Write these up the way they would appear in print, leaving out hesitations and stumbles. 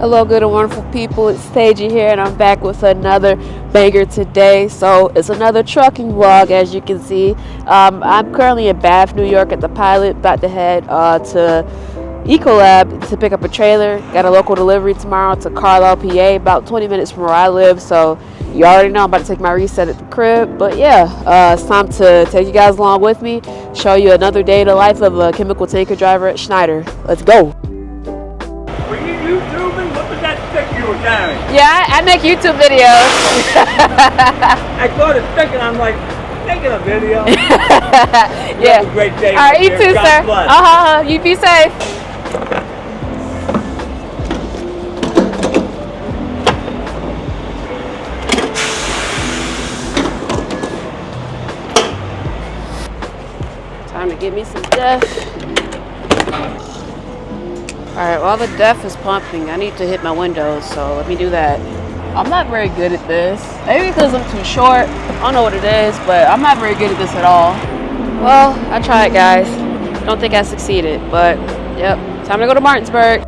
Hello, good and wonderful people. It's Stagey here, and I'm back with another banger today. So it's another trucking vlog, as you can see. I'm currently in Bath, New York, at the Pilot. About to head to Ecolab to pick up a trailer. Got a local delivery tomorrow to Carlisle, PA, about 20 minutes from where I live. So you already know I'm about to take my reset at the crib. But yeah, it's time to take you guys along with me, show you another day in the life of a chemical tanker driver at Schneider. Let's go. Were you YouTubing? What was that stick you were carrying? Yeah, I make YouTube videos. I started thinking, I'm like, making a video. Yeah. Have a great day. All right, you too, God sir. bless. You be safe. Time to give me some def. Alright, while the def is pumping, I need to hit my windows, so let me do that. I'm not very good at this. Maybe because I'm too short. I don't know what it is, but I'm not very good at this at all. Well, I tried, guys. Don't think I succeeded, but yep. Time to go to Martinsburg.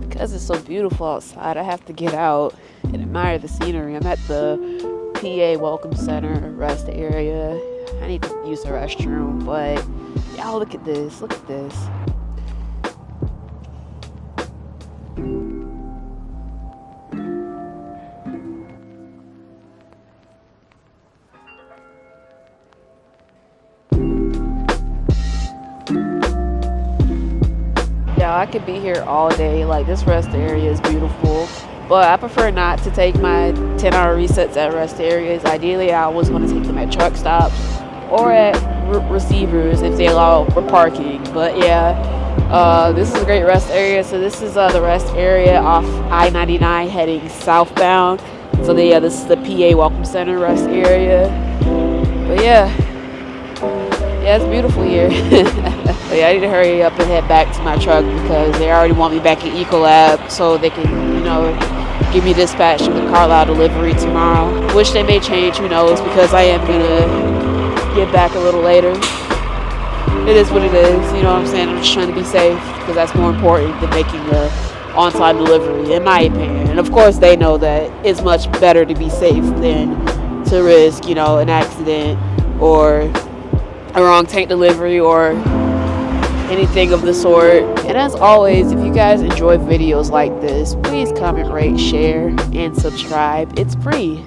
Because it's so beautiful outside, I have to get out and admire the scenery. I'm at the PA Welcome Center rest area. I need to use the restroom, but y'all look at this. Look at this. Yeah, I could be here all day. Like, this rest area is beautiful, but I prefer not to take my 10-hour resets at rest areas. Ideally, I always want to take them at truck stops or at receivers if they allow for parking. But yeah, this is a great rest area. So this is the rest area off I-99 heading southbound. So this is the PA Welcome Center rest area. But yeah, it's beautiful here. But yeah, I need to hurry up and head back to my truck because they already want me back at Ecolab so they can, give me dispatch to the Carlisle delivery tomorrow. Which they may change, who knows, because I am gonna get back a little later. It is what it is, you know what I'm saying? I'm just trying to be safe because that's more important than making the on-time delivery, in my opinion. And of course they know that it's much better to be safe than to risk, an accident or a wrong tank delivery or anything of the sort. And as always, if you guys enjoy videos like this, please comment, rate, share, and subscribe. It's free.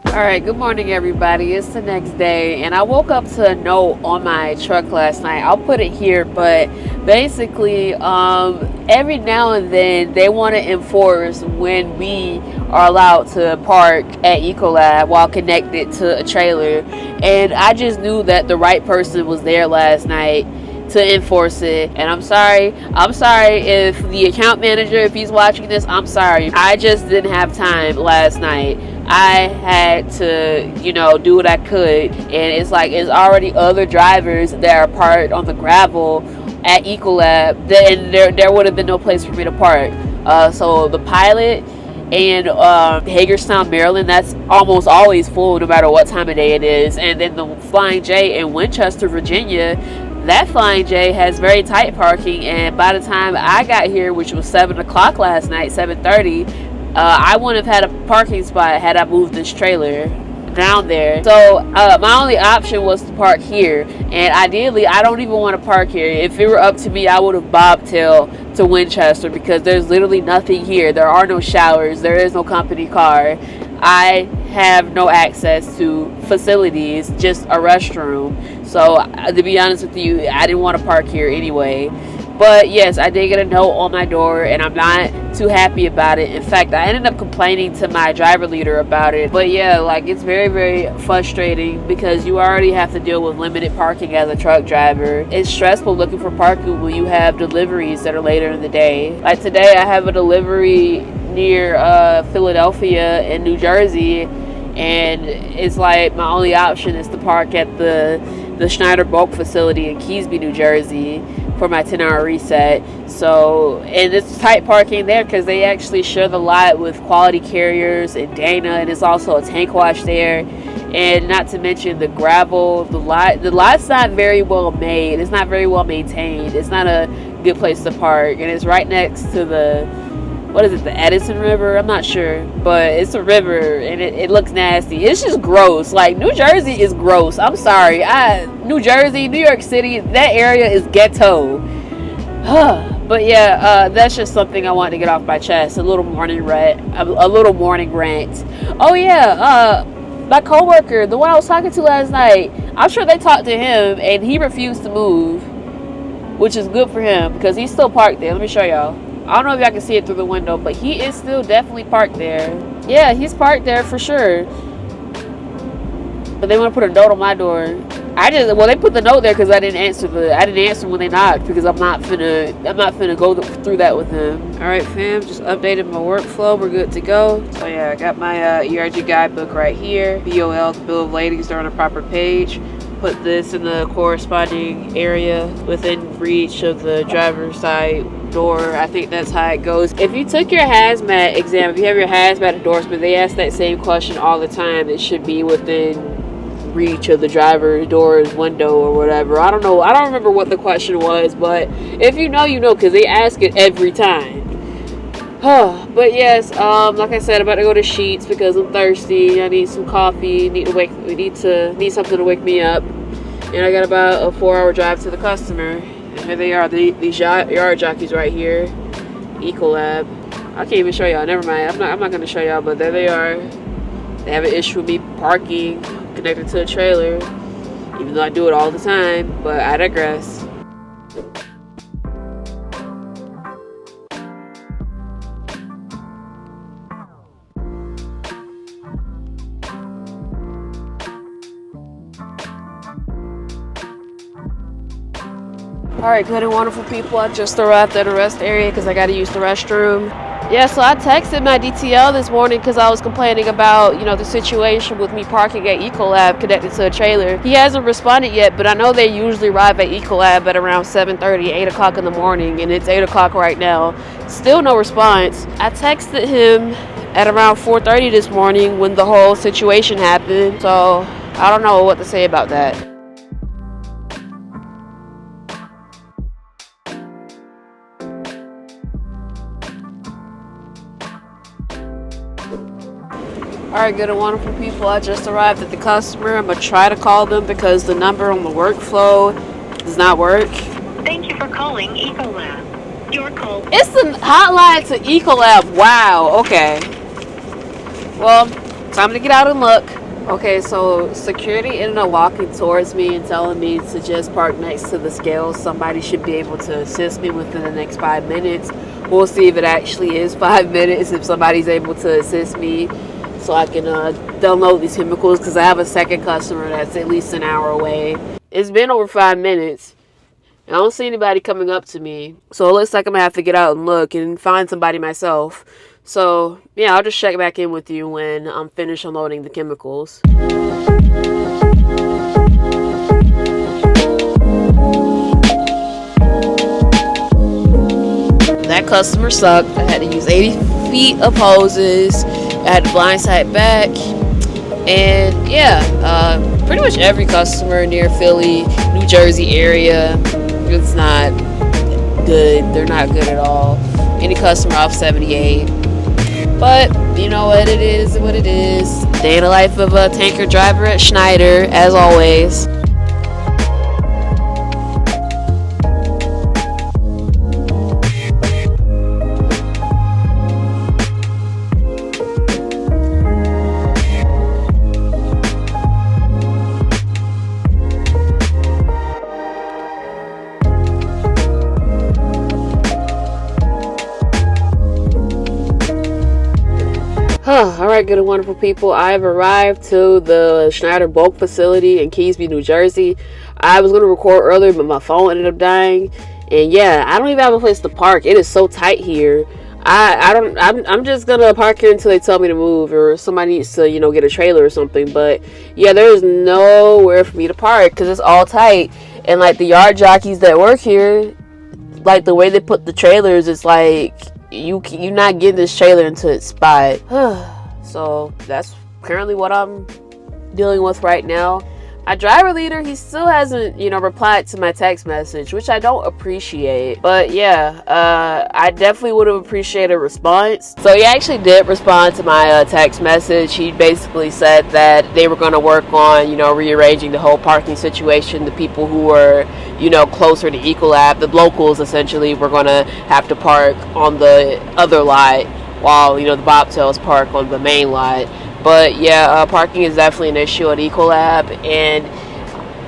Alright, good morning everybody. It's the next day and I woke up to a note on my truck last night. I'll put it here, but basically every now and then they want to enforce when we are allowed to park at Ecolab while connected to a trailer, and I just knew that the right person was there last night to enforce it. And I'm sorry if the account manager, if he's watching this, I'm sorry. I just didn't have time last night. I had to, do what I could, and it's already other drivers that are parked on the gravel at Ecolab, and there would have been no place for me to park. So the Pilot and Hagerstown, Maryland, that's almost always full no matter what time of day it is. And then the Flying J in Winchester, Virginia, that Flying J has very tight parking, and by the time I got here, which was 7 o'clock last night, 7:30, I wouldn't have had a parking spot had I moved this trailer down there. So my only option was to park here, and ideally I don't even want to park here. If it were up to me, I would have bobtailed to Winchester because there's literally nothing here. There are no showers, there is no company car, I have no access to facilities, just a restroom. So to be honest with you, I didn't want to park here anyway. But yes, I did get a note on my door, and I'm not too happy about it. In fact, I ended up complaining to my driver leader about it. But yeah, it's very, very frustrating because you already have to deal with limited parking as a truck driver. It's stressful looking for parking when you have deliveries that are later in the day. Like today, I have a delivery near Philadelphia and New Jersey, and it's like my only option is to park at the Schneider bulk facility in Keesby, New Jersey for my 10-hour reset. So, and it's tight parking there because they actually share the lot with Quality Carriers and Dana, and it's also a tank wash there. And not to mention the gravel, the lot's not very well made. It's not very well maintained. It's not a good place to park, and it's right next to the, what is it, the Edison River? I'm not sure, but it's a river, and it looks nasty. It's just gross. Like, New Jersey is gross. I'm sorry. New Jersey, New York City, that area is ghetto. But yeah, that's just something I wanted to get off my chest. A little morning rant. Oh yeah, my coworker, the one I was talking to last night, I'm sure they talked to him, and he refused to move, which is good for him because he's still parked there. Let me show y'all. I don't know if y'all can see it through the window, but he is still definitely parked there. Yeah, he's parked there for sure. But they want to put a note on my door. They put the note there because I didn't answer when they knocked, because I'm not finna go through that with him. All right, fam, just updated my workflow. We're good to go. So yeah, I got my ERG guidebook right here. BOL, the bill of ladings, they're on a proper page. Put this in the corresponding area within reach of the driver's side door. I think that's how it goes. If you took your hazmat exam, if you have your hazmat endorsement, they ask that same question all the time. It should be within reach of the driver's door's window or whatever. I don't know. I don't remember what the question was, but if you know, you know, because they ask it every time. But yes, like I said, I'm about to go to Sheets because I'm thirsty. I need some coffee. Need something to wake me up. And I got about a 4-hour drive to the customer. And here they are, these yard jockeys right here. Ecolab. I can't even show y'all. Never mind. I'm not gonna show y'all, but there they are. They have an issue with me parking connected to a trailer, even though I do it all the time. But I digress. Alright, good and wonderful people, I just arrived at the rest area because I got to use the restroom. Yeah, so I texted my DTL this morning because I was complaining about, the situation with me parking at Ecolab connected to a trailer. He hasn't responded yet, but I know they usually arrive at Ecolab at around 7:30, 8 o'clock in the morning, and it's 8 o'clock right now. Still no response. I texted him at around 4:30 this morning when the whole situation happened, so I don't know what to say about that. Alright, good and wonderful people, I just arrived at the customer. I'm going to try to call them because the number on the workflow does not work. Thank you for calling Ecolab. Your call... It's the hotline to Ecolab. Wow, okay. Well, time to get out and look. Okay, so security ended up walking towards me and telling me to just park next to the scales. Somebody should be able to assist me within the next 5 minutes. We'll see if it actually is 5 minutes, if somebody's able to assist me, so I can download these chemicals, because I have a second customer that's at least an hour away. It's been over 5 minutes. I don't see anybody coming up to me. So it looks like I'm going to have to get out and look and find somebody myself. So, yeah, I'll just check back in with you when I'm finished unloading the chemicals. That customer sucked. I had to use 80 feet of hoses. I had to blindside back, and yeah, pretty much every customer near Philly, New Jersey area, it's not good. They're not good at all. Any customer off 78, but you know what it is, what it is. Day in the life of a tanker driver at Schneider, as always. Alright, good and wonderful people. I have arrived to the Schneider bulk facility in Keesby, New Jersey. I was going to record earlier, but my phone ended up dying. And yeah, I don't even have a place to park. It is so tight here. I'm just gonna park here until they tell me to move, or somebody needs to, get a trailer or something. But yeah, there's nowhere for me to park because it's all tight. And like the yard jockeys that work here, like the way they put the trailers, it's like you're not getting this trailer into its spot. So that's currently what I'm dealing with right now. My driver leader, he still hasn't, replied to my text message, which I don't appreciate. But yeah, I definitely would have appreciated a response. So he actually did respond to my text message. He basically said that they were going to work on, rearranging the whole parking situation. The people who were, closer to Ecolab, the locals essentially, were going to have to park on the other lot while, the bobtails park on the main lot. But yeah, parking is definitely an issue at Ecolab, and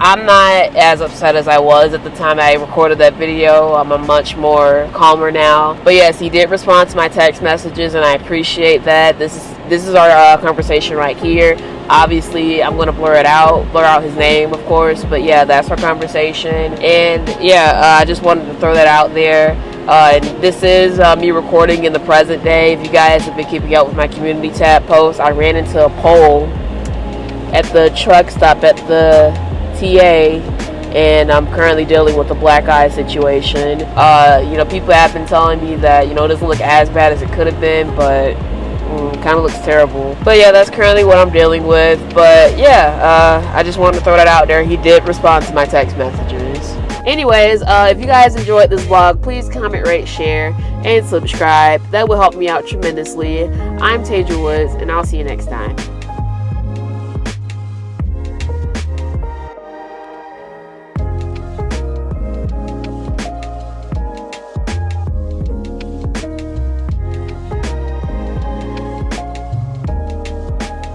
I'm not as upset as I was at the time I recorded that video. I'm much more calmer now. But yes, he did respond to my text messages, and I appreciate that. This is our conversation right here. Obviously, I'm gonna blur out his name, of course. But yeah, that's our conversation, and yeah, I just wanted to throw that out there. And this is me recording in the present day. If you guys have been keeping up with my community tab posts, I ran into a pole at the truck stop at the TA, and I'm currently dealing with a black eye situation. People have been telling me that, it doesn't look as bad as it could have been, but kind of looks terrible. But yeah, that's currently what I'm dealing with. But yeah, I just wanted to throw that out there. He did respond to my text messages. Anyways, if you guys enjoyed this vlog, please comment, rate, share, and subscribe. That will help me out tremendously. I'm Tasia Woods, and I'll see you next time.